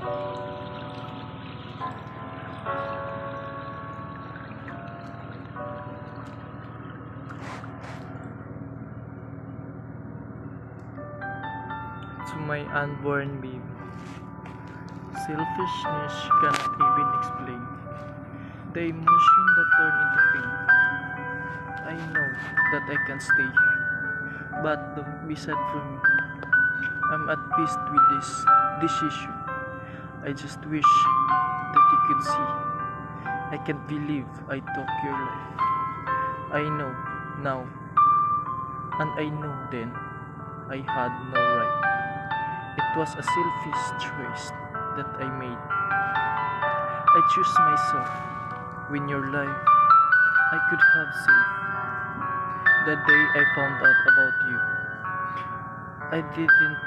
To my unborn baby, selfishness cannot even explain the emotion that turned into pain. I know that I can stay here, but don't be sad for me. I'm at peace with this decision. I just wish that you could see. I can't believe I took your life. I know now, and I know then, I had no right. It was a selfish choice that I made. I chose myself when your life I could have saved. The day I found out about you, I didn't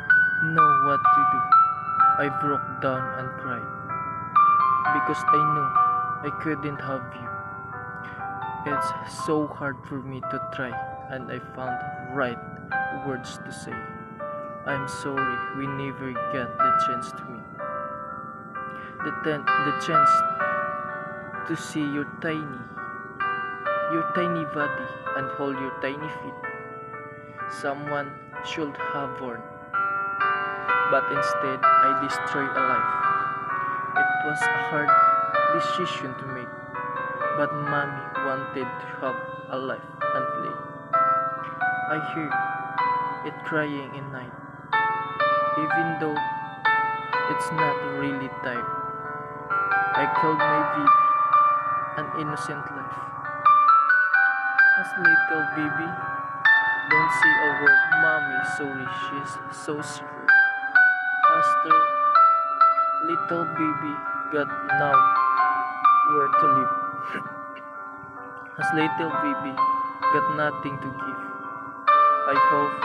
know what to do. I broke down and cried because I knew I couldn't have you. It's so hard for me to try, and I found right words to say. I'm sorry we never got the chance to meet. The chance to see your tiny body and hold your tiny feet. Someone should have warned, but instead I destroyed a life. It was a hard decision to make, but mommy wanted to have a life and play. I hear it crying in night, even though it's not really tired. I called my baby an innocent life. As little baby, don't say a word, mommy, sorry, she's so scared. As the little baby got nowhere to live. As little baby got nothing to give. I hope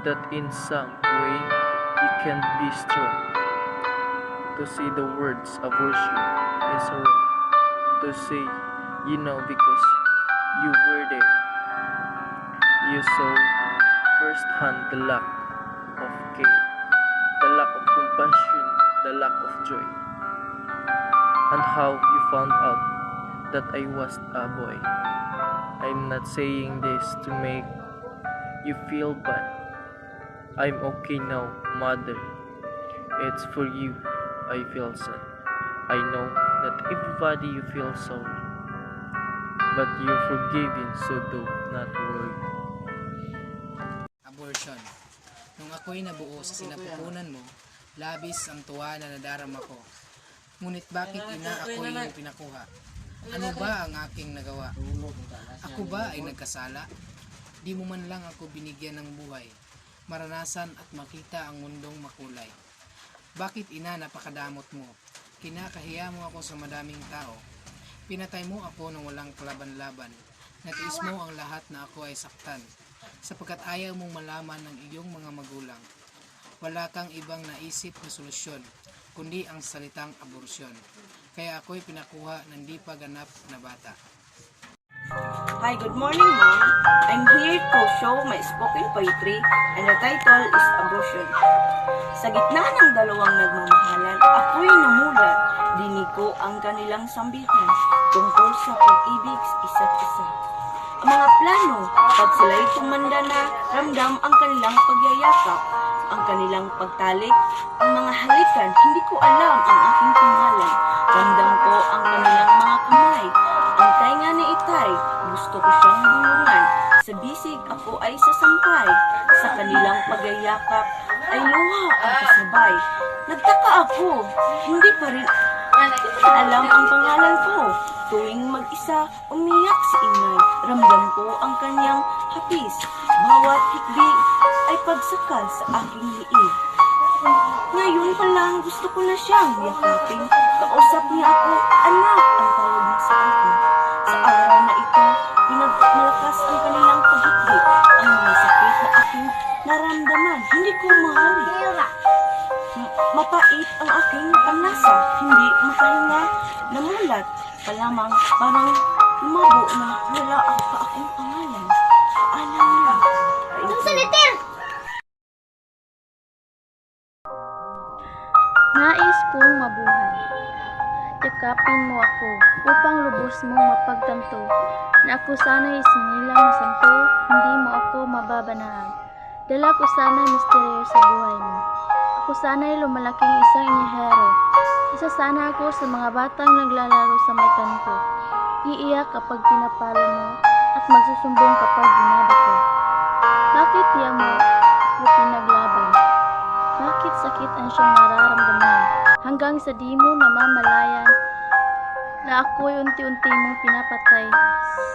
that in some way you can be strong to say the words abortion is wrong, to say you know because you were there. You saw firsthand the lack of care, the lack of compassion, the lack of joy, and how you found out that I was a boy. I'm not saying this to make you feel bad. I'm okay now, mother. It's for you I feel sad. I know that everybody you feel sorry, but you're forgiven, so do not worry. Abortion. Nung ako'y nabuo sa sinapupunan mo, labis ang tuwa na nadarama ko. Ngunit bakit ina ako iyong pinakuha? Ano ba ang aking nagawa? Ako ba ay nagkasala? Di mo man lang ako binigyan ng buhay, maranasan at makita ang mundong makulay. Bakit ina napakadamot mo? Kinakahiya mo ako sa madaming tao. Pinatay mo ako nang walang kalaban-laban. Natiis mo ang lahat na ako ay saktan, sapagkat ayaw mong malaman ng iyong mga magulang. Wala kang ibang naisip na solusyon, kundi ang salitang abortion. Kaya ako'y pinakuha ng di pa ganap na bata. Hi, good morning, Mom. I'm here to show my spoken poetry and the title is Abortion. Sa gitna ng dalawang nagmamahalan, ako'y namulat. Dinig ko ang kanilang sambihan tungkol sa pag-ibig isa't isa. Ang mga plano, pag sila'y tumanda na, ramdam ang kanilang pagyayakap, ang kanilang pagtalik, ang mga halikan, hindi ko alam ang aking pangalan. Ramdam ko ang kanilang mga kamay, ang tainga ni Itay, gusto ko siyang bulungan. Sa bisig ako ay sasampay, sa kanilang pagyayakap ay luha ang kasabay. Nagtaka ako, hindi pa rin alam ang pangalan ko. Tuwing mag-isa, umiyak si Inay. Ramdam ko ang kanyang hapis. Bawat hikbi ay pagsakal sa aking liig. Ngayon pa lang gusto ko na siyang yakapin. Kausap niya ako, anak ang tawag niya sa akin. Sa araw na ito, pinagmalakas ang kanilang paghikbi. Ang mga sakit na aking naramdaman, hindi ko mahari. Mapait ang aking panlasa, hindi makahinga, namulat pa lamang, parang lumabo na wala ang pa akong pangalan. Alam niya. Nais kong mabuhay. Yakapin mo ako upang lubos mo mapagtanto na ako sana'y sinilang na santo, hindi mo ako mababanaan. Dala ko sana'y misteryo sa buhay mo. Ako sana'y lumalaking isang inyahero. Isa sana ako sa mga batang naglalaro sa may kanto. Iiyak kapag pinapalo mo at magsusumbong kapag dinadako. Bakit tiyak mo o pinaglaban? Bakit sakit ang siyang nararamdaman? Hanggang sa di mo namamalayan na ako'y unti-unti mong pinapatay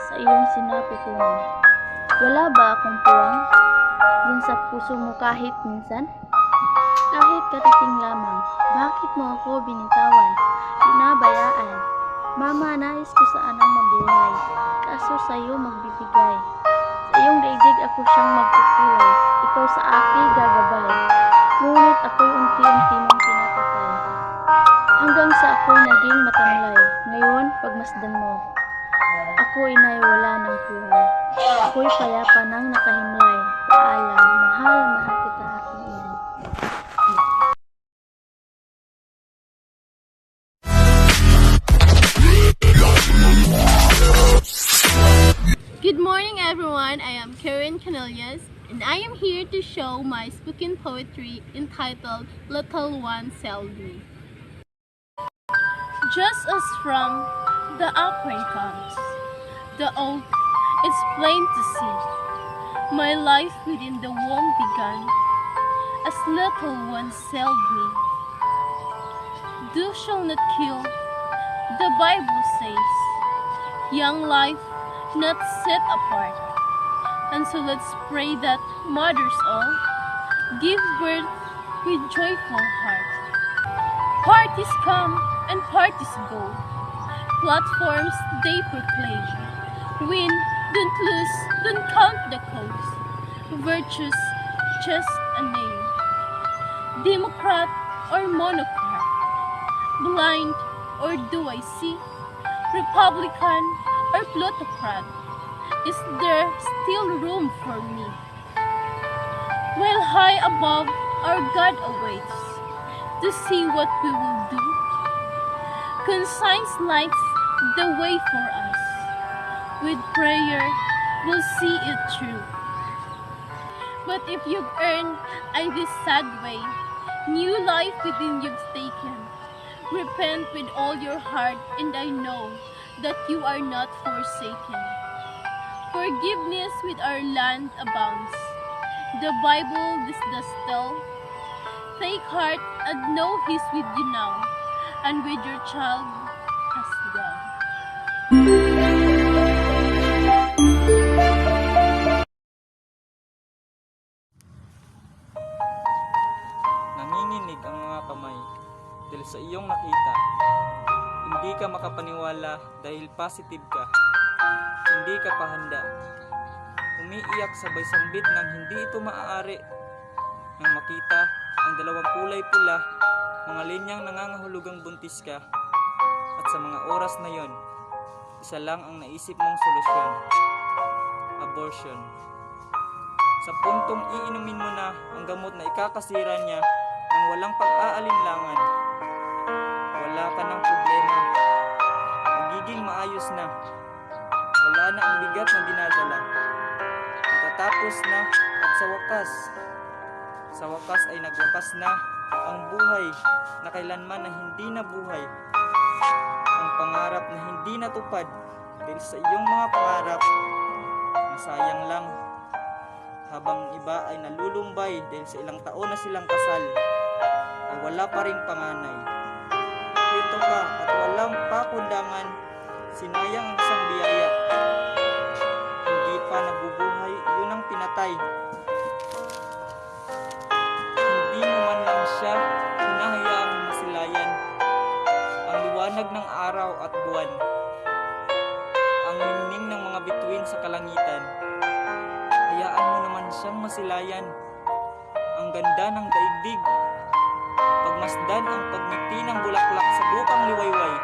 sa iyong sinapupunan. Wala ba akong puwang dyan sa puso mo kahit minsan? Kahit katiting lamang, bakit mo ako binitawan, binabayaan? Mama, nais ko sanang mabuhay, kaso sa'yo magbibigay. Sa iyong daigdig ako siyang magkukulay, ikaw sa akin gagabay. Ngunit ako'y unti-unti mong pinapatay. Hanggang sa ako'y naging matamlay, ngayon pagmasdan mo. Ako inay wala ng buhay. Ako'y payapa nang nakahimlay. Paalam, mahal, mahal kita aking inay. Good morning everyone, I am Karen Canelias and I am here to show my spoken poetry entitled Little One Sailed Me. Just as from the upward comes, the oak is plain to see. My life within the womb began, as little one sailed me. Thou shalt not kill, the Bible says, young life not set apart. And so let's pray that mothers all give birth with joyful heart. Parties come and parties go. Platforms they proclaim. Win, don't lose, don't count the cost. Virtues just a name. Democrat or monocrat. Blind or do I see? Republican or plutocrat? Is there still room for me? While high above our God awaits to see what we will do. Conscience lights the way for us. With prayer, we'll see it through. But if you've earned this sad way, new life within you've taken, repent with all your heart, and I know that you are not forsaken. Forgiveness with our land abounds. The Bible this does tell. Take heart and know He's with you now, and with your child as well. Nanginginig ang mga kamay dahil sa iyong nakita. Hindi ka makapaniwala dahil positive ka. Hindi ka pa handa. Umiiyak sabay sambit nang hindi ito maaari. Nang makita ang dalawang kulay pula, mga linyang nangangahulugang buntis ka. At sa mga oras na yon, isa lang ang naisip mong solusyon. Abortion. Sa puntong iinumin mo na ang gamot na ikakasira niya nang walang pag-aalinlangan. Wala ka ng problema. Magiging maayos na. Wala na ang bigat na dinadala. Matatapos na at sa wakas ay nagwakas na ang buhay na kailanman na hindi nabuhay. Ang pangarap na hindi natupad dahil sa iyong mga pangarap, masayang lang. Habang iba ay nalulumbay dahil sa ilang taon na silang kasal, ay wala pa ring panganay. Ito ka at walang pakundangan, sinayang ang isang biyaya. Hindi pa nabubuhay, yun ang pinatay. Hindi mo man lang siya hinahayaang masilayan ang liwanag ng araw at buwan, ang ningning ng mga bituin sa kalangitan. Hayaan mo naman siyang masilayan ang ganda ng daigdig, pagmasdan ang pagngiti ng bulaklak sa bukang liwayway,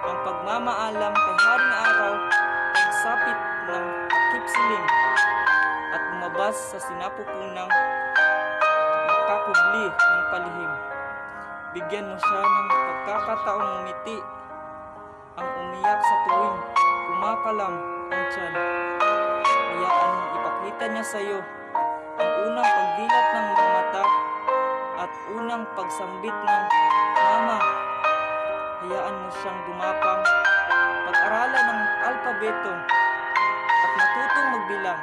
ang pagmamaalam kay Haring Araw, pagsapit ng takip siling, at umabas sa sinapupunang nakakubli ng palihim. Bigyan mo siya ng pagkakataong ngumiti, ang umiyak sa tuwing kumakalam ang tiyan. Hayaan mong ipakita niya sa iyo ang unang pagdilat ng mga mata at unang pagsambit ng mama. Hayaan mo siyang gumapang, pag-aralan ng alpabeto at matutong magbilang.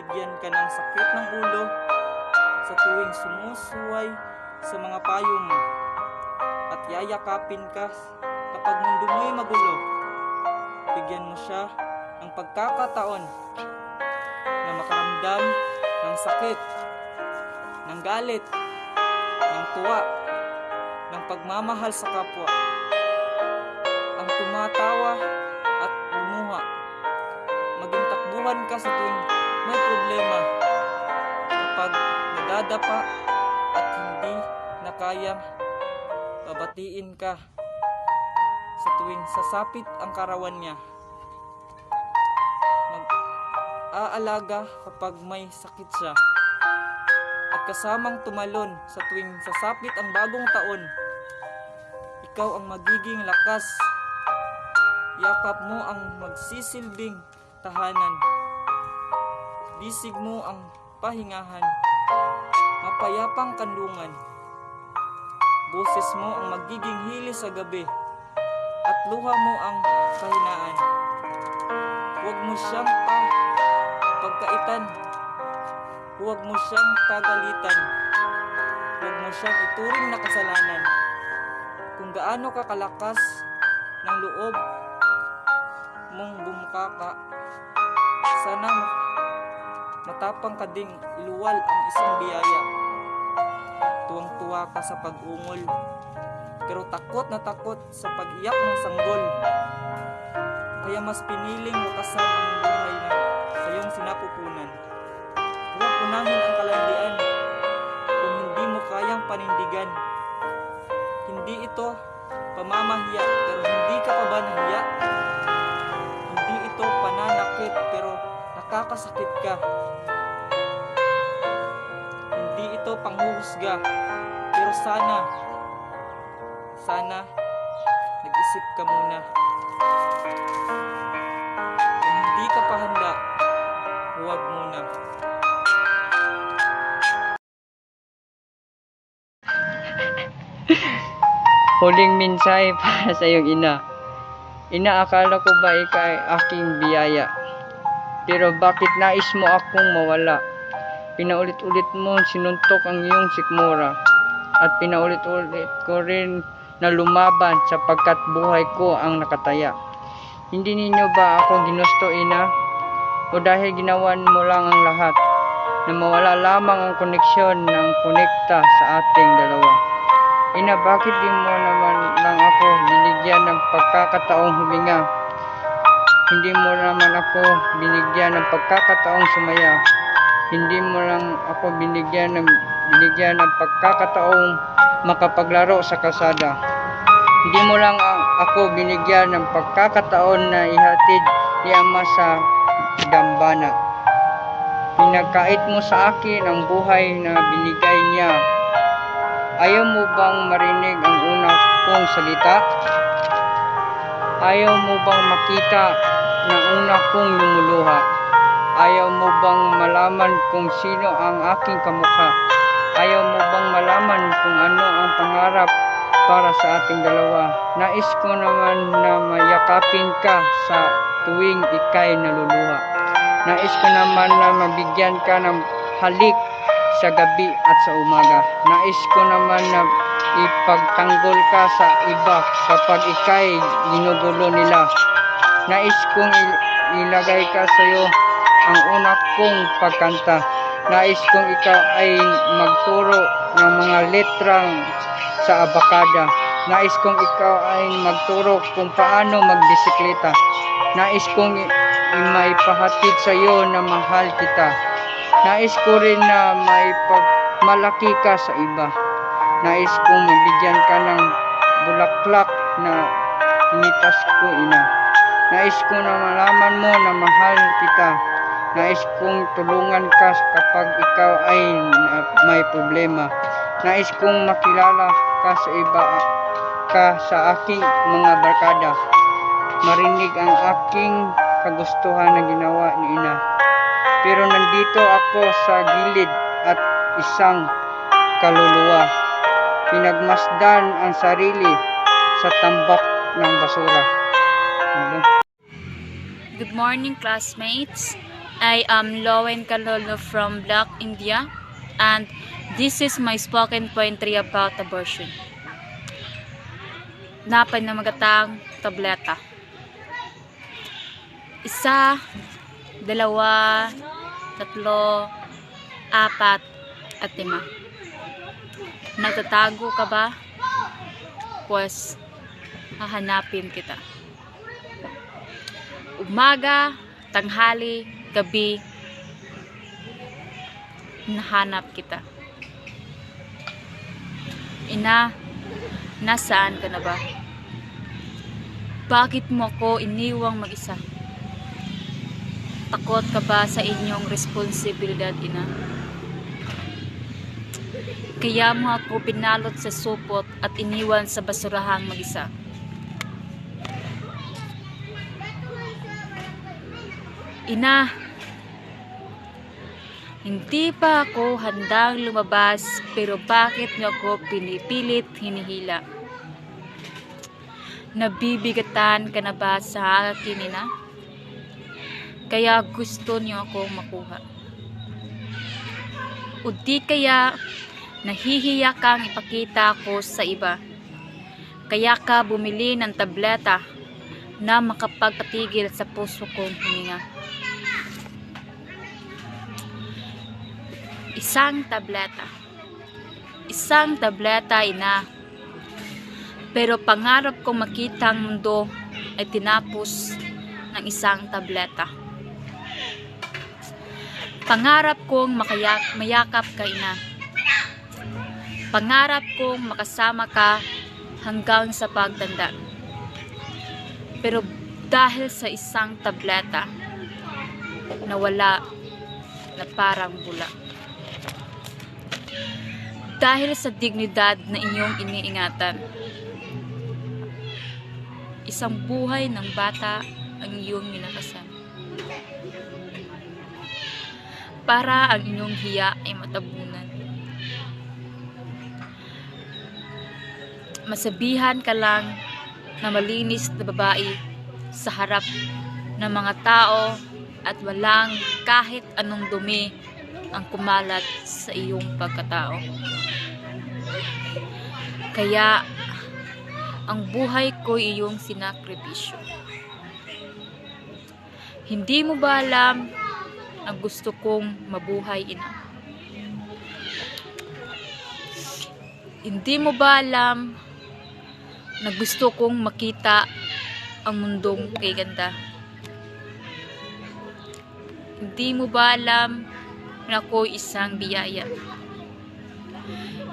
Bigyan ka ng sakit ng ulo sa tuwing sumusuway sa mga payo mo, at yayakapin ka kapag mundo mo'y magulo. Bigyan mo siya ng pagkakataon na makaramdam ng sakit, ng galit, ng tuwa, ng pagmamahal sa kapwa, ang tumatawa at lumuha. Maging takbuhan ka sa tuwing may problema, kapag nadadapa at hindi na kayang babatiin ka, sa tuwing sasapit ang karawan niya. Mag-aalaga kapag may sakit siya, at kasamang tumalon sa tuwing sasapit ang bagong taon. Ikaw ang magiging lakas, yakap mo ang magsisilbing tahanan, bisig mo ang pahingahan, mapayapang kanlungan. Boses mo ang magiging hili sa gabi, at luha mo ang kahinaan. Huwag mo siyang pagkaitan, huwag mo siyang pagalitan, huwag mo siyang ituring na kasalanan. Kung gaano ka kalakas ng loob mong bumukaka, sana matapang ka ding iluwal ang isang biyaya. Tuwang-tuwa ka sa pag-ungol, pero takot na takot sa pag-iyak ng sanggol. Kaya mas piniling wakasan ang buhay na sayong sinapupunan. Huwag unahin ang kalandian kung hindi mo kayang panindigan. Hindi ito pamamahiya, pero hindi ka pa ba nahiya? Hindi ito pananakit, pero nakakasakit ka. Hindi ito panghuhusga, pero sana nag-isip ka muna. Kung hindi ka pa handa, huwag muna. Huling mensahe para sa iyong ina. Ina, akala ko ba ikaw ay aking biyaya? Pero bakit nais mo akong mawala? Pinaulit-ulit mo sinuntok ang iyong sikmura, at pinaulit-ulit ko rin na lumaban sapagkat buhay ko ang nakataya. Hindi ninyo ba ako ginusto, ina? O dahil ginawan mo lang ang lahat na mawala lamang ang koneksyon ng konekta sa ating dalawa? Ina, bakit di mo naman lang ako binigyan ng pagkakataong huminga? Hindi mo naman ako binigyan ng pagkakataong sumaya. Hindi mo lang ako binigyan ng pagkakataong makapaglaro sa kalsada. Hindi mo lang ako binigyan ng pagkakataon na ihatid ni Ama sa dambana. Pinagkait mo sa akin ang buhay na binigay niya. Ayaw mo bang marinig ang una kong salita? Ayaw mo bang makita ng una kong lumuluha? Ayaw mo bang malaman kung sino ang aking kamukha? Ayaw mo bang malaman kung ano ang pangarap para sa ating dalawa? Nais ko naman na mayakapin ka sa tuwing ika'y naluluha. Nais ko naman na mabigyan ka ng halik sa gabi at sa umaga. Nais ko naman na ipagtanggol ka sa iba kapag ika'y ginugulo nila. Nais kong ilagay ka sa iyo ang una kong pagkanta. Nais kong ikaw ay magturo ng mga letrang sa abakada. Nais kong ikaw ay magturo kung paano magbisikleta. Nais kong maipahatid sa iyo na mahal kita. Nais ko rin na maipagmalaki ka sa iba. Nais kong mabigyan ka ng bulaklak na tinitas ko, ina. Nais ko na malaman mo na mahal kita. Nais kong tulungan ka kapag ikaw ay may problema. Nais kong makilala ka sa iba ka sa aking mga barkada. Marinig ang aking kagustuhan na ginawa ni ina. Pero nandito ako sa gilid at isang kaluluwa. Pinagmasdan ang sarili sa tambak ng basura. Good morning, classmates. I am Lowen Kalolo from Black, India, and this is my spoken poetry about abortion. Napay na magatang tableta. 1, 2, 3, 4, at 5. Nagtatago ka ba? Pues, hahanapin kita. Umaga, tanghali, gabi, nahanap kita. Ina, nasaan ka na ba? Bakit mo ako iniwang mag-isa? Takot ka ba sa inyong responsibilidad, ina? Kaya mo ako pinalot sa supot at iniwan sa basurahang mag-isa. Ina, hindi pa ako handang lumabas, pero bakit niyo ako pinipilit hinihila? Nabibigatan ka na ba sa akin, ina? Kaya gusto niyo ako makuha. O di kaya nahihiya kang ipakita ko sa iba. Kaya ka bumili ng tableta na makapagpatigil sa puso kong hininga. Isang tableta, ina. Pero pangarap kong makita ang mundo ay tinapos ng isang tableta. Pangarap kong mayakap ka, ina. Pangarap kong makasama ka hanggang sa pagtanda. Pero dahil sa isang tableta, nawala na parang bula. Dahil sa dignidad na inyong iniingatan, isang buhay ng bata ang iyong minakasan. Para ang inyong hiya ay matabunan. Masabihan ka lang na malinis na babae sa harap ng mga tao at walang kahit anong dumi ang kumalat sa iyong pagkatao. Kaya ang buhay ko iyong sinakripisyo. Hindi mo ba alam na gusto kong mabuhay, ina? Hindi mo ba alam na gusto kong makita ang mundong kay ganda? Hindi mo ba alam na ako isang biyaya?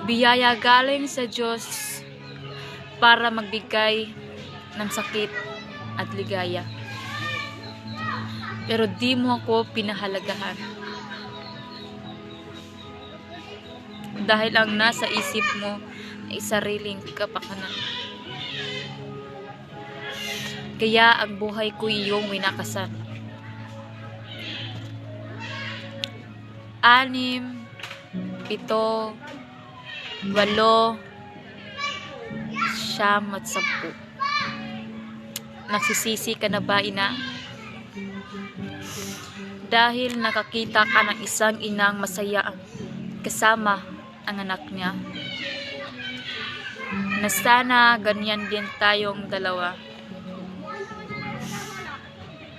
Biyaya galing sa Diyos para magbigay ng sakit at ligaya. Pero di mo ako pinahalagahan. Dahil ang nasa isip mo ay sariling kapakanan. Kaya ang buhay ko iyong winakasan. 6, 7, 8, 9, at 10. Nagsisisi ka na ba, ina? Dahil nakakita ka ng isang inang masaya kasama ang anak niya. Na sana ganyan din tayong dalawa.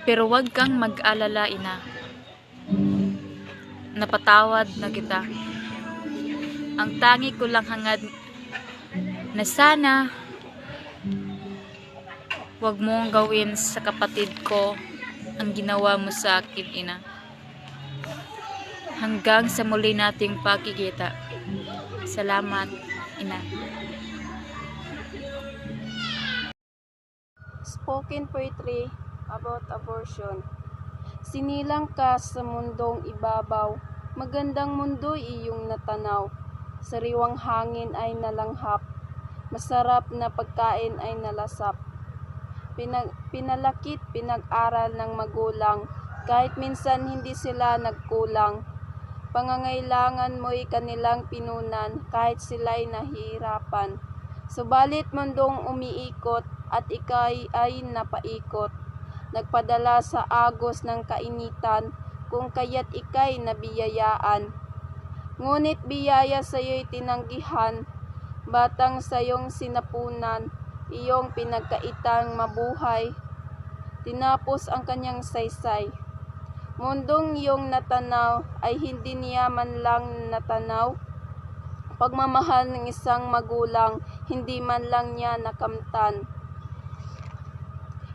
Pero wag kang mag-alala, ina. Napatawad na kita. Ang tangi ko lang hangad na sana wag mong gawin sa kapatid ko ang ginawa mo sa akin, ina. Hanggang sa muli nating pagkikita. Salamat, ina. Spoken poetry about abortion. Sinilang ka sa mundong ibabaw, magandang mundo iyong natanaw. Sariwang hangin ay nalanghap, masarap na pagkain ay nalasap. Pinalakit, pinag-aral ng magulang, kahit minsan hindi sila nagkulang. Pangangailangan mo'y kanilang pinunan, kahit sila'y nahihirapan. Subalit mundong umiikot, at ikay ay napaikot. Nagpadala sa agos ng kainitan, kung kaya't ikay nabiyayaan. Ngunit biyaya sa'yo'y tinanggihan, batang sayong sinapunan, iyong pinagkaitang mabuhay. Tinapos ang kanyang saysay. Mundong iyong natanaw ay hindi niya man lang natanaw. Pagmamahal ng isang magulang, hindi man lang niya nakamtan.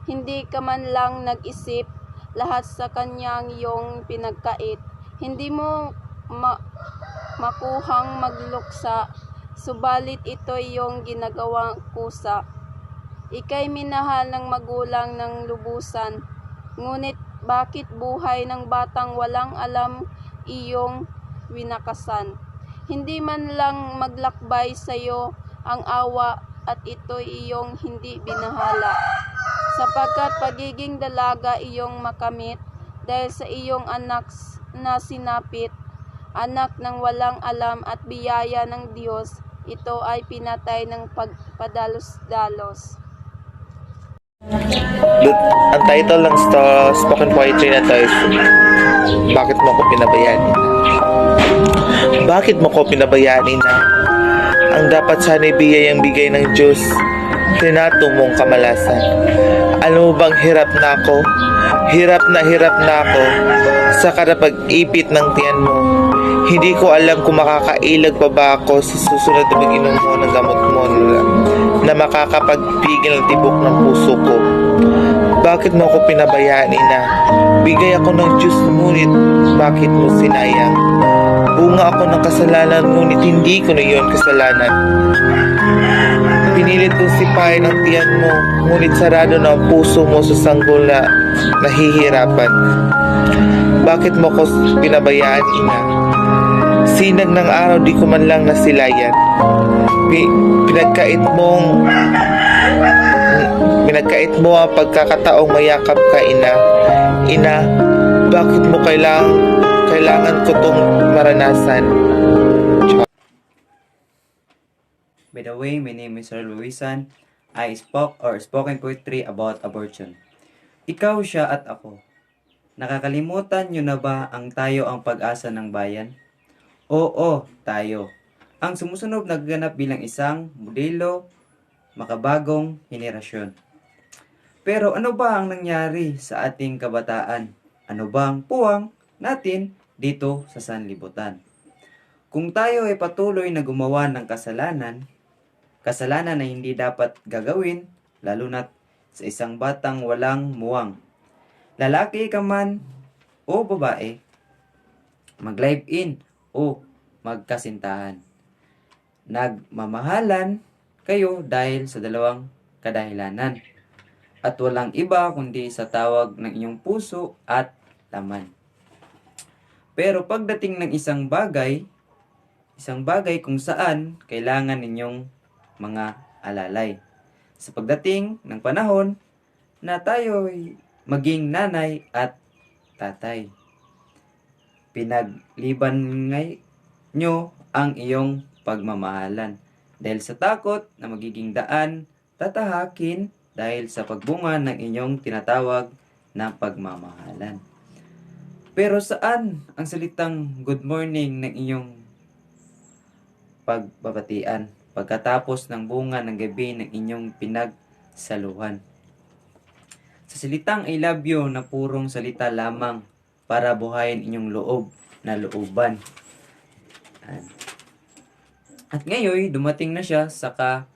Hindi ka man lang nag-isip, lahat sa kanyang iyong pinagkait. Hindi mo makuhang magluksa, subalit ito iyong ginagawang kusa. Ika'y minahal ng magulang ng lubusan, ngunit bakit buhay ng batang walang alam iyong winakasan? Hindi man lang maglakbay sa'yo ang awa at ito'y iyong hindi binahala. Sapagkat pagiging dalaga iyong makamit dahil sa iyong anak na sinapit, anak ng walang alam at biyaya ng Diyos, ito ay pinatay ng pagpadalos-dalos. Ang title ng spoken poetry na to is Bakit Mo Ko Pinabayaan? Bakit mo ko pinabayaan, Ina? Ang dapat sana'y biyayang bigay ng Diyos, tinato mong kamalasan. Ano bang hirap na ako? Hirap na ako sa karapag-ipit ng tiyan mo. Hindi ko alam kung makakailag pa ba ako sa susunod na mag-inom mo ng gamot mo na makakapagpigil ng tibok ng puso ko. Bakit mo ako pinabayaan, Ina? Bigay ako ng Diyos, ngunit bakit mo sinayang? Bunga ako ng kasalanan, ngunit hindi ko na iyon kasalanan. Pinilit kong sipahin ang tiyan mo, ngunit sarado na ang puso mo sa sanggol na nahihirapan. Bakit mo ko pinabayaan, Ina? Sinag ng araw, di ko man lang nasilayan. Pinagkait mo ang pagkakataong mayakap ka, Ina. Ina, bakit mo kailangan ko tong maranasan? By the way, my name is Sir Luisan. I spoke or spoken poetry about abortion. Ikaw, siya at ako. Nakakalimutan nyo na ba ang tayo ang pag-asa ng bayan? Oo, tayo. Ang sumusunod nagaganap bilang isang modelo, makabagong henerasyon. Pero ano ba ang nangyari sa ating kabataan? Ano bang puwang natin dito sa sanlibutan? Kung tayo ay patuloy na gumawa ng kasalanan na hindi dapat gagawin, lalo na sa isang batang walang muwang. Lalaki ka man o babae, mag-live-in o magkasintahan. Nagmamahalan kayo dahil sa dalawang kadahilanan. At walang iba kundi sa tawag ng inyong puso at laman. Pero pagdating ng isang bagay kung saan kailangan ninyong mga alalay. Sa pagdating ng panahon na tayo'y maging nanay at tatay. Pinagliban nyo ang iyong pagmamahalan. Dahil sa takot na magiging daan, tatahakin dahil sa pagbunga ng inyong tinatawag na pagmamahalan. Pero saan ang salitang good morning ng inyong pagbabatian pagkatapos ng bunga ng gabi ng inyong pinagsaluhan? Sa salitang I love you na purong salita lamang para buhayin inyong loob na looban. At ngayon, dumating na siya saka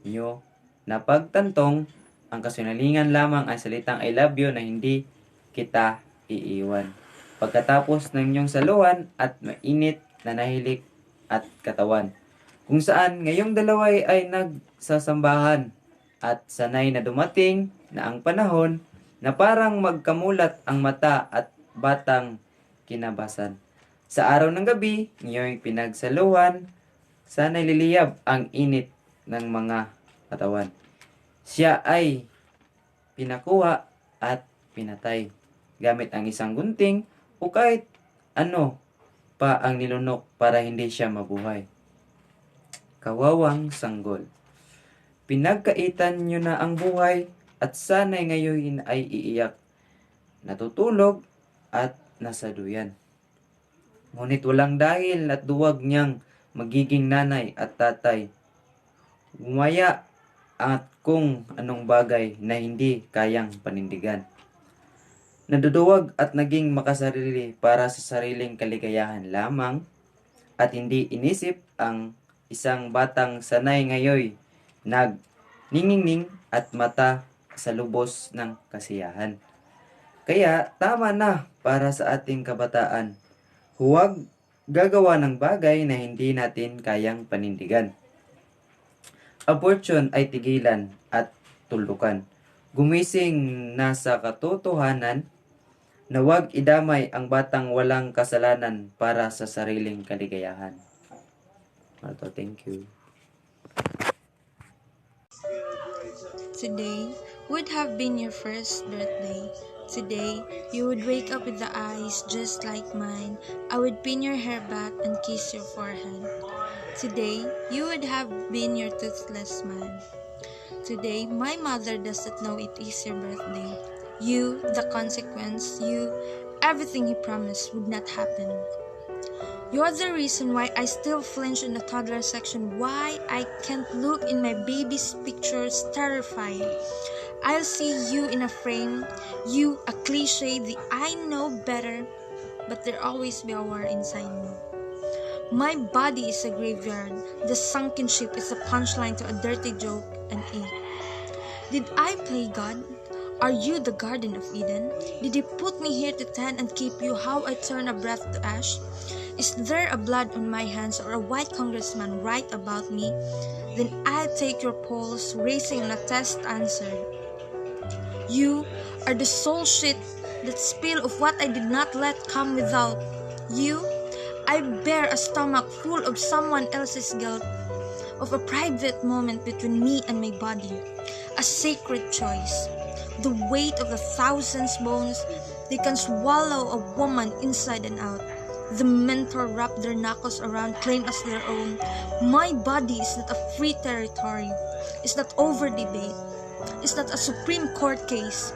nyo napagtantong ang kasinungalingan lamang ay salitang I love you na hindi kita iiwan. Pagkatapos ng inyong saluhan at mainit na nahilik at katawan. Kung saan ngayong dalaway ay nagsasambahan at sanay na dumating na ang panahon na parang magkamulat ang mata at batang kinabasan. Sa araw ng gabi, ngayon pinagsaluhan, sana'y liliyab ang init ng mga katawan. Siya ay pinakuha at pinatay gamit ang isang gunting o kahit ano pa ang nilunok para hindi siya mabuhay. Kawawang sanggol. Pinagkaitan nyo na ang buhay at sana'y ngayon ay iiyak, natutulog at nasaduyan. Ngunit walang dahil at duwag niyang magiging nanay at tatay. Umaya at kung anong bagay na hindi kayang panindigan. Naduduwag at naging makasarili para sa sariling kaligayahan lamang at hindi inisip ang isang batang sanay ngayon nag-ningning at mata sa lubos ng kasiyahan. Kaya tama na para sa ating kabataan. Huwag gagawa ng bagay na hindi natin kayang panindigan. Abortion ay tigilan at tulukan. Gumising na sa katotohanan na huwag idamay ang batang walang kasalanan para sa sariling kaligayahan. Marto, thank you. Today would have been your first birthday. Today, you would wake up with the eyes just like mine. I would pin your hair back and kiss your forehead. Today, you would have been your toothless man. Today, my mother doesn't know it is your birthday. You, the consequence, you, everything he promised would not happen. You're the reason why I still flinch in the toddler section, why I can't look in my baby's pictures terrified. I'll see you in a frame, you a cliche, the I know better, but there always be a war inside me. My body is a graveyard, the sunken ship is a punchline to a dirty joke and ink. Did I play God? Are you the Garden of Eden? Did he put me here to tend and keep you how I turn a breath to ash? Is there a blood on my hands or a white congressman right about me? Then I'll take your pulse, racing on a test answered. You are the soul shit, that spill of what I did not let come without. You, I bear a stomach full of someone else's guilt, of a private moment between me and my body, a sacred choice. The weight of 1,000 bones, they can swallow a woman inside and out. The mentor wrap their knuckles around, claim as their own. My body is not a free territory, it's not over debate. It's not a Supreme Court case.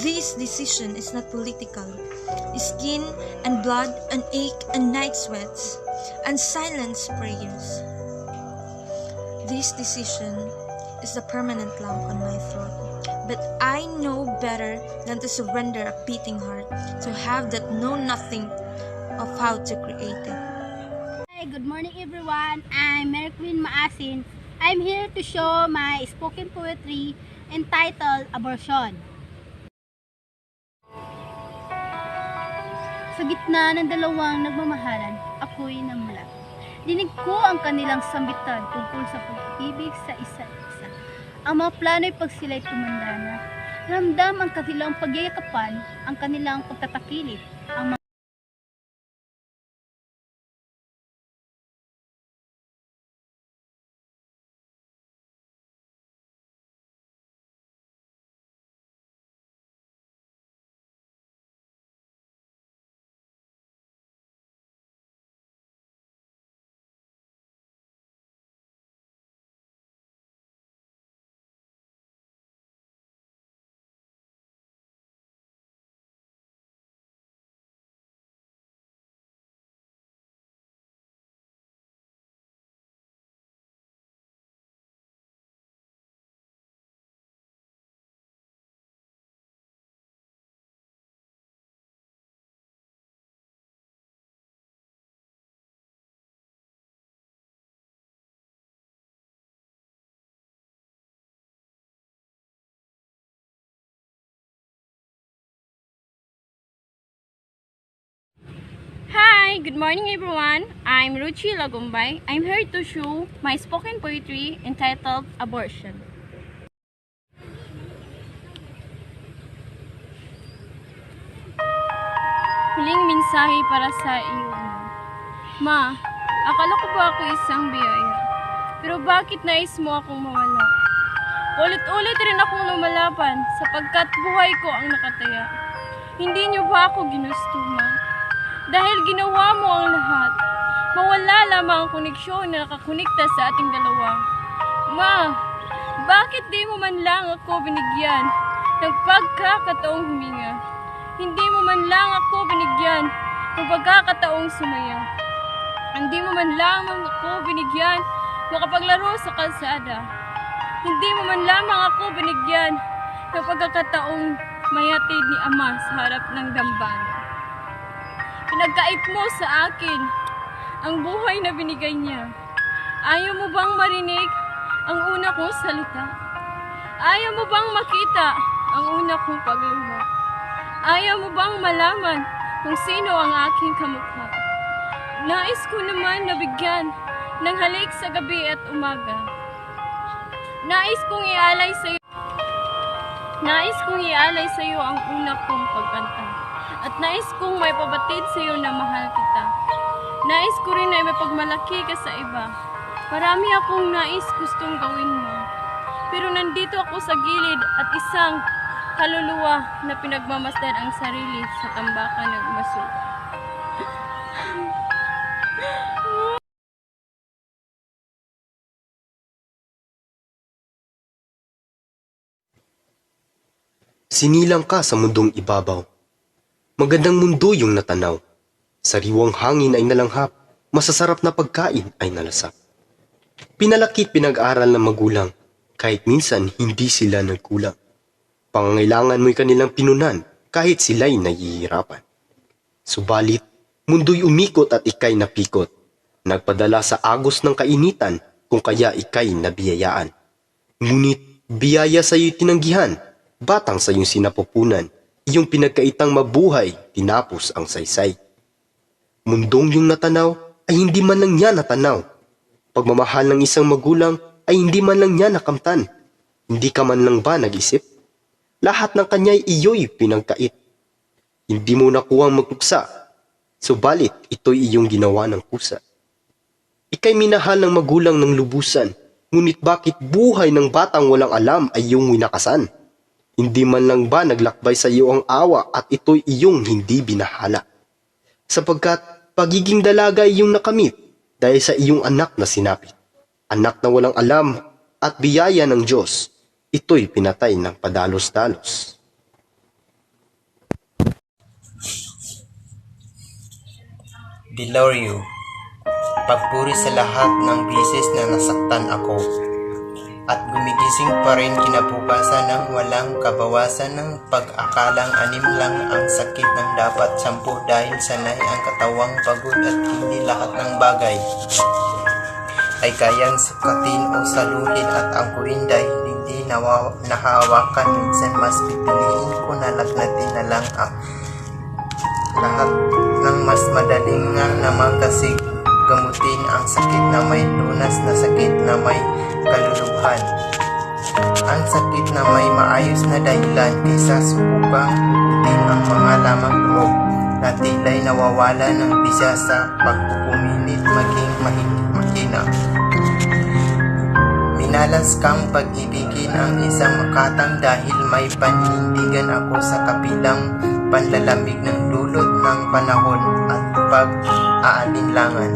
This decision is not political. Skin and blood and ache and night sweats and silence prayers. This decision is the permanent lump on my throat. But I know better than to surrender a beating heart, to have that know nothing of how to create it. Hi, good morning everyone. I'm Mary Queen Maasin. I'm here to show my spoken poetry entitled Abortion. Sa gitna ng dalawang nagmamahalan, ako'y namulat. Dinig ko ang kanilang sambitan tungkol sa pag-ibig sa isa't isa. Ang mga plano'y pag sila'y tumanda na, ramdam ang kanilang pagyayakapan, ang kanilang pagtatakilid, ang Hi, good morning everyone. I'm Ruchi Lagumbay. I'm here to show my spoken poetry entitled Abortion. Huling mensahe para sa iyo. Ma, akala ko ba ako isang biyaya? Pero bakit nais mo akong mawala? Ulit-ulit rin akong lumalaban sapagkat buhay ko ang nakataya. Hindi niyo ba ako ginusto, Ma? Dahil ginawa mo ang lahat, mawala lamang ang koneksyon na nakakonekta sa ating dalawa. Ma, bakit di mo man lang ako binigyan ng pagkakataong huminga? Hindi mo man lang ako binigyan ng pagkakataong sumaya. Hindi mo man lamang ako binigyan makapaglaro sa kalsada. Hindi mo man lamang ako binigyan ng pagkakataong mayatid ni Ama sa harap ng dambana. Pinagkait mo sa akin ang buhay na binigay niya. Ayaw mo bang marinig ang una kong salita? Ayaw mo bang makita ang una kong pagluha? Ayaw mo bang malaman kung sino ang aking kamukha? Nais ko naman nabigyan ng halik sa gabi at umaga. Nais kong ialay sa iyo ang una kong pagkanta. At nais kong may pabatid sa iyo na mahal kita. Nais ko rin na may pagmalaki ka sa iba. Marami akong nais gustong gawin mo. Pero nandito ako sa gilid at isang kaluluwa na pinagmamasdan ang sarili sa tambakan ng masul. Sinilang ka sa mundong ibabaw. Magandang mundo yung natanaw. Sariwang hangin ay nalanghap, masasarap na pagkain ay nalasap. Pinalaki pinag-aral ng magulang, kahit minsan hindi sila nagkulang. Pangangailangan mo'y kanilang pinunan, kahit sila'y nahihirapan. Subalit, mundo'y umikot at ika'y napikot. Nagpadala sa agos ng kainitan, kung kaya ika'y nabiyayaan. Ngunit, biyaya sa'yo'y tinanggihan, batang sa iyong sinapupunan, iyong pinagkaitang mabuhay, tinapos ang saysay. Mundong yung natanaw ay hindi man lang niya natanaw. Pagmamahal ng isang magulang ay hindi man lang niya nakamtan. Hindi ka man lang ba nag-isip? Lahat ng kanya'y iyo'y pinagkait. Hindi mo nakuhang magtuksa, subalit ito'y iyong ginawa ng kusa. Ika'y minahal ng magulang ng lubusan, ngunit bakit buhay ng batang walang alam ay iyong winakasan? Hindi man lang ba naglakbay sa iyo ang awa at ito'y iyong hindi binahala? Sapagkat pagiging dalaga ay iyong nakamit dahil sa iyong anak na sinapit. Anak na walang alam at biyaya ng Diyos, ito'y pinatay ng padalos-dalos. Below you, pagpuri sa lahat ng bisis na nasaktan ako. At gumigising pa rin kinabukasan ng walang kabawasan ng pag-akalang 6 lang ang sakit ng dapat 10 dahil sanay ang katawang pagod at hindi lahat ng bagay ay kayang sukatin o saluhin at angkuin dahil hindi nahahawakan. Minsan mas pipiliin ko na lagnatin na lang ang lahat ng mas madaling nga naman kasi gamutin ang sakit na may lunas na sakit na may kaluluhan. Ang sakit na may maayos na dahilan kaysa subukang hugutin ang mga lamang loob na tila'y nawawala ng bisa sa pagpupumilit maging makina. Minalas kang pag-ibigin ang isang makatang dahil may panindigan ako sa kapilang panlalamig ng dulot ng panahon at pag-aalinlangan.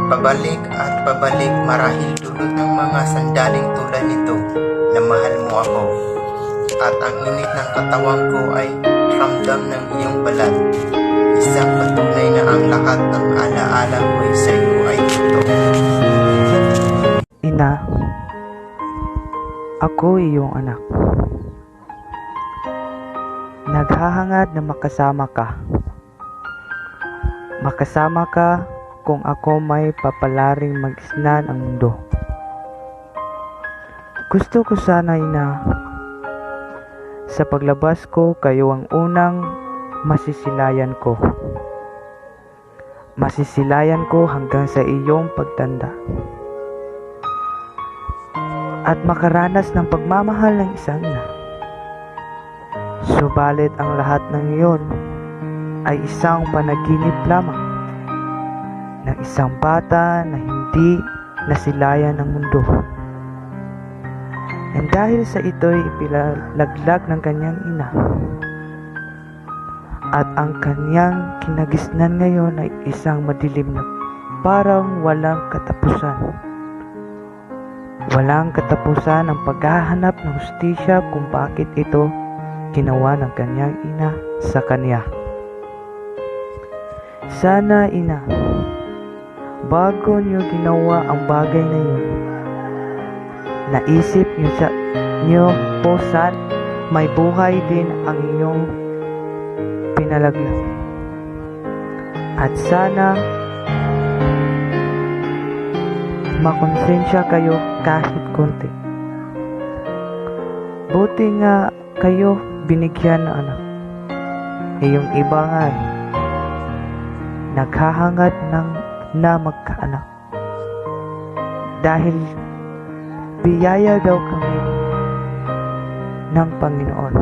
Pabalik at pabalik marahil dulot ng mga sandaling tulad nito na mahal mo ako. At ang init ng katawan ko ay ramdam ng iyong balat. Isang patunay na ang lahat ng alaala ko'y sa iyo ay totoo. Ina, ako iyong anak. Naghahangad na makasama ka. Makasama ka kung ako may papalaring mag-isnan ang mundo. Gusto ko sana, Ina, sa paglabas ko kayo ang unang masisilayan ko. Masisilayan ko hanggang sa iyong pagtanda. At makaranas ng pagmamahal ng isang ina. Subalit ang lahat ng iyon ay isang panaginip lamang ng isang bata na hindi hindi nasilayan ng mundo. And dahil sa ito'y ipinalaglag ng kanyang ina, at ang kanyang kinagisnan ngayon ay isang madilim na parang walang katapusan. Walang katapusan ang paghahanap ng hustisya kung bakit ito ginawa ng kanyang ina sa kanya. Sana, ina, bago niyo ginawa ang bagay na yun, naisip niyo po saan may buhay din ang inyong pinalaglag. At sana makonsensya kayo kahit konti. Buti nga kayo binigyan ng anak. Yung iba nga naghahangad na magkaanak. Dahil biyaya daw kami ng Panginoon.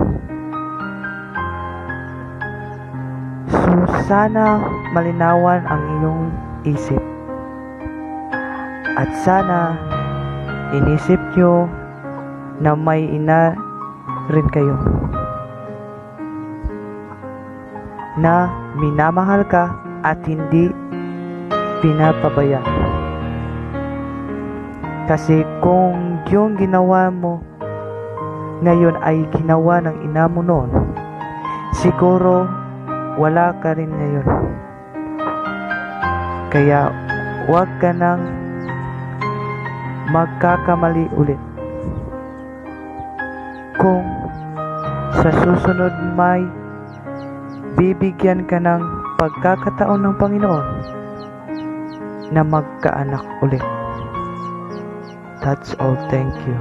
So sana malinawan ang iyong isip. At sana inisip nyo na may ina rin kayo na minamahal ka at hindi pinapabaya. Kasi kung yung ginawa mo ngayon ay ginawa ng ina mo noon, siguro wala ka rin ngayon. Kaya huwag ka nang magkakamali ulit. Kung sa susunod may bibigyan ka ng pagkakataon ng Panginoon na magkaanak ulit. That's all. Thank you.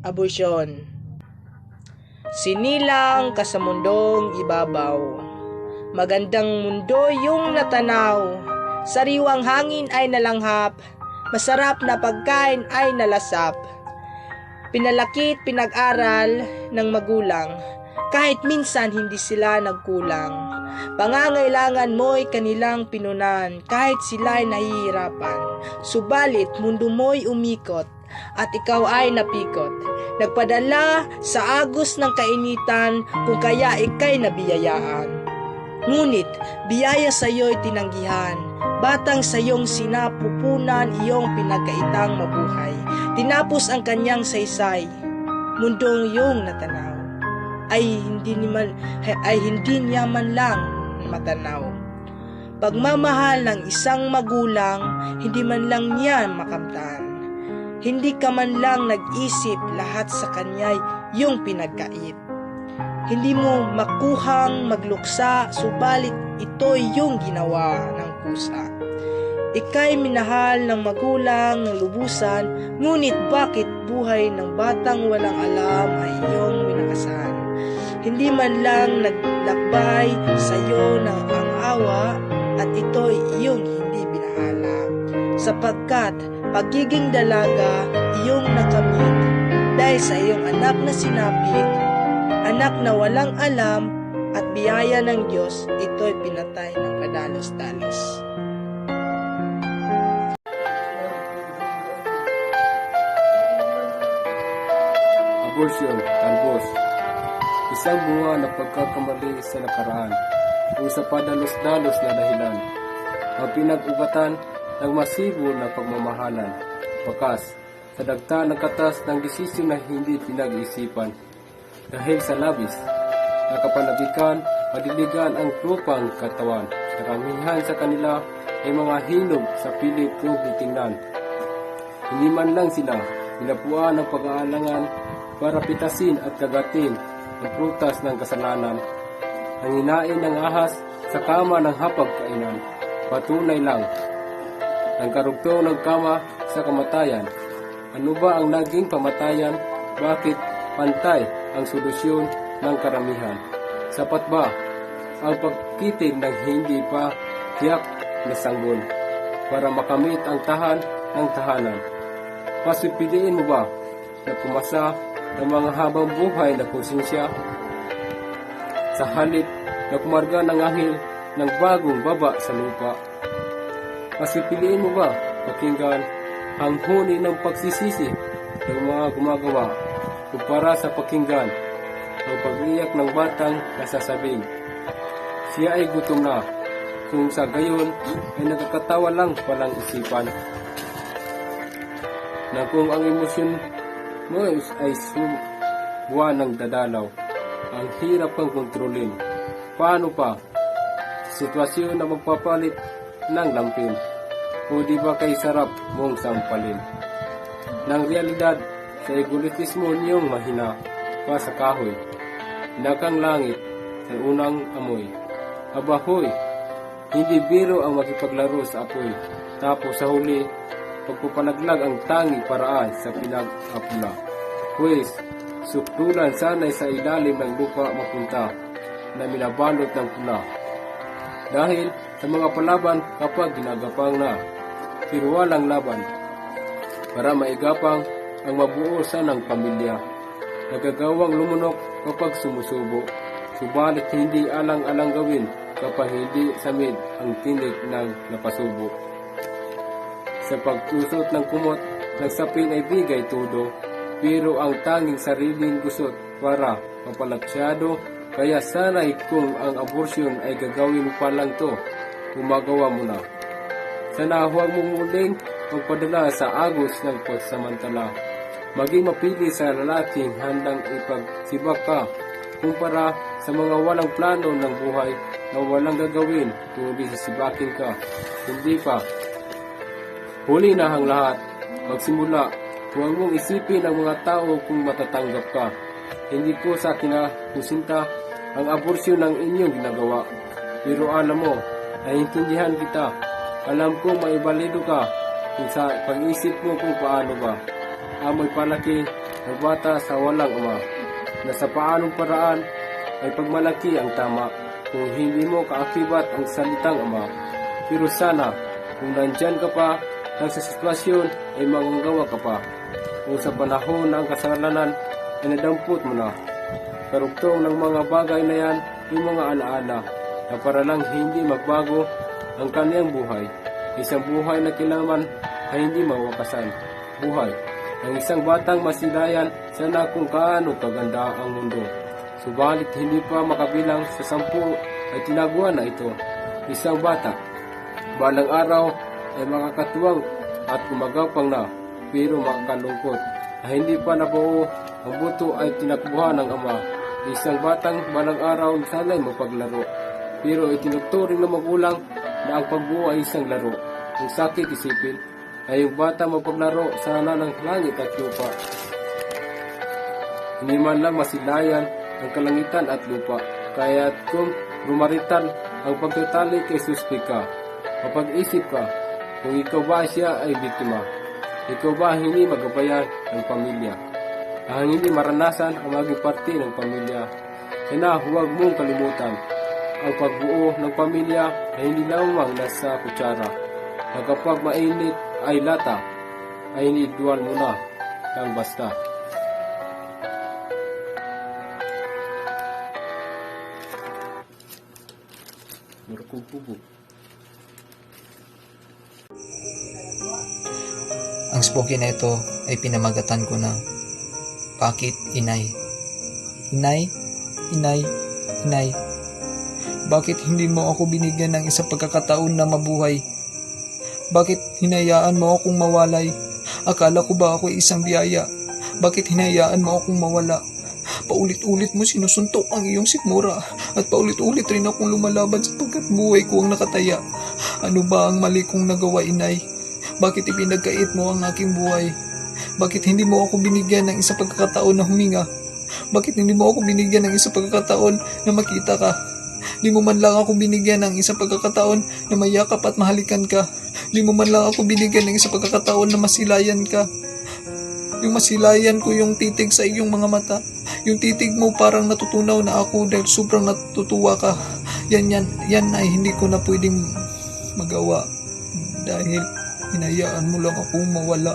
Abortion. Sinilang ka sa mundong ibabaw. Magandang mundo yung natanaw. Sariwang hangin ay nalanghap. Masarap na pagkain ay nalasap. Pinalakit, pinag-aral ng magulang. kahit minsan hindi sila nagkulang. Pangangailangan mo'y kanilang pinunan, kahit sila'y nahihirapan. Subalit mundo mo'y umikot, at ikaw ay napikot. Nagpadala sa agos ng kainitan, kung kaya ika'y nabiyayaan. Ngunit biyaya sa iyo'y tinanggihan, batang sa iyong sinapupunan iyong pinagkaitang mabuhay. Tinapos ang kanyang saysay, mundong iyong natanaw, ay hindi niya man lang matanaw. Pagmamahal ng isang magulang, hindi man lang niya makamtan. Hindi ka man lang nag-isip, lahat sa kanya'y iyong pinagkait. Hindi mo makuhang magluksa, subalit ito'y iyong ginawa ng kusa. Ika'y minahal ng magulang ng lubusan, ngunit bakit buhay ng batang walang alam ay iyong winakasan? Hindi man lang naglakbay sa iyo ng ang awa, at ito'y iyong hindi binahala. Sapagkat pagiging dalaga iyong nakamit, dahil sa iyong anak na sinapit, anak na walang alam, at biyaya ng Diyos, ito'y pinatay ng padalos-dalos. Abortion, talbos. Isang bunga na pagkakamali sa nakaraan o sa padalos-dalos na dahilan. Ang pinag-ugatan ng masibo na pagmamahalan. Wakas, sa dagta ng katas ng desisyon na hindi pinag-iisipan. Dahil sa labis, nakapanabikan, madiligan ang trupang katawan. Karamihan sa kanila ay mga hinog sa pilit kong titingnan. Hindi man lang sila pinapuan ng pag-aalangan para pitasin at kagatin ang prutas ng kasalanan. Ang hinain ng ahas sa kama ng hapagkainan, patunay lang. Ang karugtong ng kama sa kamatayan. Ano ba ang naging pamatayan? Bakit pantay ang solusyon ng karamihan? Sapat ba ang pagkitig ng hindi pa tiyak na sanggol para makamit ang tahan ng tahanan? Pasipiliin mo ba na pumasa ng mga habang buhay na konsensya sa halip na kumarga ng anghel ng bagong baba sa lupa? Pasipiliin mo ba pakinggan ang huni ng pagsisisi ng mga gumagawa kumpara sa pakinggan ang pag-iyak ng batang nasasabing siya ay gutom na, kung sa gayon ay nakakatawa lang palang isipan na kung ang emosyon mo ay buwan ng dadalaw, ang hirap kang kontrolin. Paano pa? Sitwasyon na magpapalit ng lampin, o di ba kay sarap mong sampalin? Nang realidad, sa egotismo niyong mahina pa sa kahoy, nakang langit sa unang amoy. Abahoy, hindi biro ang makipaglaro sa apoy, tapos sa huli, pagpupalaglag ang tanging paraan sa pinag-apula. Pues, sukdulan sana'y sa ilalim ng lupa mapunta na minabalot ng pula. Dahil sa mga palaban kapag ginagapang na, pero walang laban. Para maigapang ang mabuo sanang pamilya. Nagagawang lumunok kapag sumusubo. Subalit hindi alang-alang gawin kapag hindi samid ang tinig ng napasubo. Sa pagtusot ng kumot, nagsapin ay bigay tudo, pero ang tanging sariling gusot para mapalagsyado, kaya sana'y kung ang abortion ay gagawin pa lang to, gumagawa mo na. Sana huwag mong muling magpadala sa agos ng pagsamantala. Maging mapili sa lalaking handang ipagsibak ka, kumpara sa mga walang plano ng buhay na walang gagawin kundi sisibakin ka. Hindi pa. Huli na ang lahat. Magsimula, huwag mong isipin ang mga tao kung matatanggap ka. Hindi po sa kinakusinta ang abortion ng inyong ginagawa. Pero alam mo, naiintindihan kita. Alam kong maibalido ka kung sa pag-isip mo kung paano ba. Amoy palaki ng bata sa walang ama, na sa paanong paraan ay pagmalaki ang tama kung hindi mo kaakibat ang salitang ama. Pero sana, kung nandyan ka pa, nang sa sitwasyon ay manggagawa ka pa. Kung sa panahon ng kasalanan ay nadampot mo na, karugtong ng mga bagay na yan yung mga alaala na para lang hindi magbago ang kaniyang buhay. Isang buhay na kailangan ay hindi mawakasan. Buhay ng isang batang masilayan sana kung kaano kaganda ang mundo. Subalit hindi pa makabilang sa 10 ay tinaguan na ito. Isang bata, balang araw ay makakatuwang at gumagapang na, pero makakalungkot na hindi pa nabuo ang buto ay tinakbuhan ng ama. Isang batang balang araw sana'y mapaglaro, pero itinuturing ng magulang na ang pagbuo ay isang laro. Ang sakit isipin ay yung bata mapaglaro sana ng langit at lupa. Hindi man lang masilayan ang kalangitan at lupa, kaya't kung rumaritan ang pagtatali kay suspek ka, mapag-isip ka kung ikaw ba siya ay biktima. Ikaw ba hindi magabayan ng pamilya? Ang hindi maranasan ang maging parte ng pamilya. Sana huwag mong kalimutan, ang pagbuo ng pamilya ay hindi lamang nasa kutsara, na kapag mainit ay lata, ay inidual mo na ng basta. Ang spoken na ito ay pinamagatan ko na Bakit Inay? Inay, Inay, Inay, bakit hindi mo ako binigyan ng isang pagkakataon na mabuhay? Bakit hinayaan mo akong mawalay? Akala ko ba ako isang biyaya? Bakit hinayaan mo akong mawala? Paulit-ulit mo sinusuntok ang iyong sikmura at paulit-ulit rin akong lumalaban sapagkat buhay ko ang nakataya. Ano ba ang mali kong nagawa, Inay? Bakit ipinagkait mo ang aking buhay? Bakit hindi mo ako binigyan ng isang pagkakataon na huminga? Bakit hindi mo ako binigyan ng isang pagkakataon na makita ka? Di mo man lang ako binigyan ng isang pagkakataon na mayakap at mahalikan ka. Di mo man lang ako binigyan ng isang pagkakataon na masilayan ka. Yung masilayan ko yung titig sa iyong mga mata. Yung titig mo parang natutunaw na ako dahil sobrang natutuwa ka. Yan ay hindi ko na pwedeng magawa dahil hinayaan mo lang akong mawala.